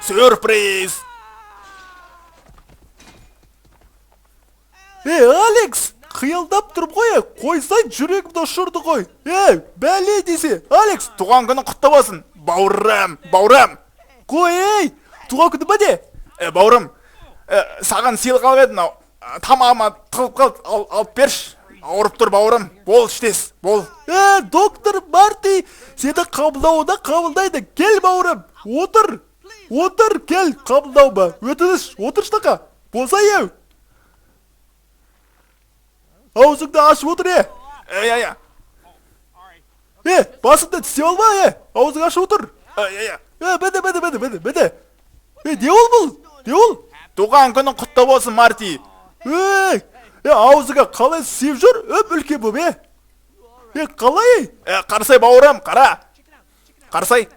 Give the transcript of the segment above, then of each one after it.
Сюрприз! Алекс, қиялдап тұрып қойсай жүрегімді ұшырды ғой. Бәле десе, Алекс, Туған күнің құтты болсын, бауырым. қой, туған күні ба де? Бауырым, саған сыйлық алып едім, тамағыма тығылып қалды, алып берші. Ауырып тұр бауырым, бол іштес, бол. Доктор Марти, сені қабылдайды. Кел бауырым, отыр, кел қабылдауға. Өтініш, отыршыға, болса еу. Аузыңды ашып отыр, басыңды тістеп алма, аузың ашып отыр. Бәді. Не ол бұл? Туған күнің құтты болсын, Марти. Аузыңа қалай сеп жүр, үлкен бұл, қалай? Қарсай бауырым, қара. Қарсай.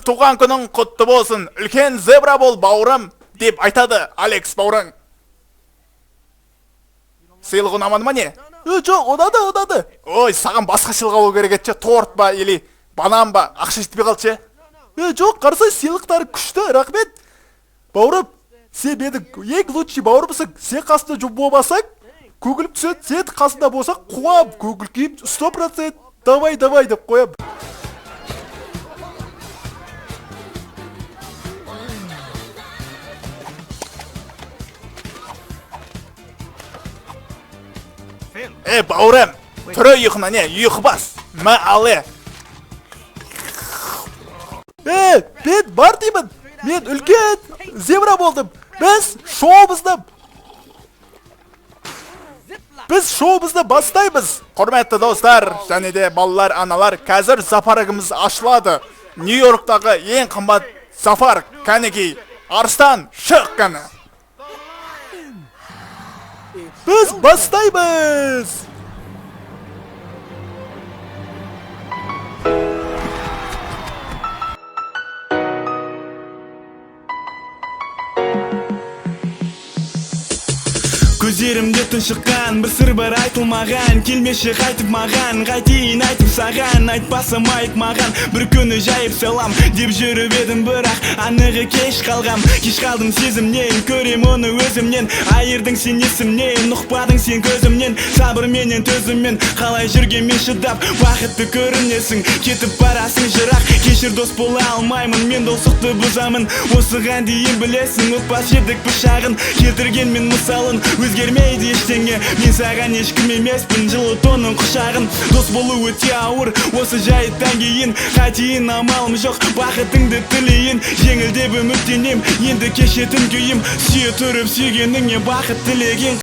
Туған күнің құтты болсын, үлкен зебра бол бауырым, деп айтады Алекс бауырың. Сыйлық ұнамады ма не? Жоқ, ұнады. Ой, саған басқа сыйлық алу керек еді, торт ба, или банан ба, ақша жетпей қалды. Жоқ, қарсай сыйлықтары күшті, рахмет. Бауырым, сен менің ең лучший бауырымсың. Сен қасында жоқ болмасаң, көңілім түседі. Сен қасында болсаң, қуам, көңіл күйім 100%. Давай деп қоям. Бауырым, түрі ұйқына не, ұйқы бас, мә алы. Мен бар деймін. Мен үлкен зебра болдым. Біз шоуымызды бастаймыз. Құрметті достар, және де балалар, аналар, қазір зоопаркіміз ашылады. Нью-Йорктағы ең қымбат зоопарк, кәнекей, арыстан, шық кәні. Біз бастаймыз. Көздерімде тұншыққан, бір сыр бар айтылмаған. Келмеші қайтып маған, қайтейін айтып саған. Айтпасам айт маған, бір күні жайып салам деп жүріп едім, бірақ анығы кеш қалғам. Кеш қалдым сезімнен, көрем оны өзімнен. Айырдың сен есімнен, ұқпадың сен көзімнен. Сабыр менен төзіммен, қалай жүргенмен шыдап бақытты көрінесің, кетіп барасың жырақ. Кешір дос бола алмаймын, мен достықты бұзамын. Осыған дейін білесің, ұтпас едік пышағын. Келтірген мен мысалын, өзгермейді ештеңе. Мен саған ешкім емеспін, жылы тонның құшағын. Дос болу өте ауыр, осы жайттан кейін. Қайтейін амалым жоқ, бақытыңды тілейін. Жеңілдеп үміттенем, енді кешетін күйім. Сүйе тұрып сүйгеніңе бақыт тілеген.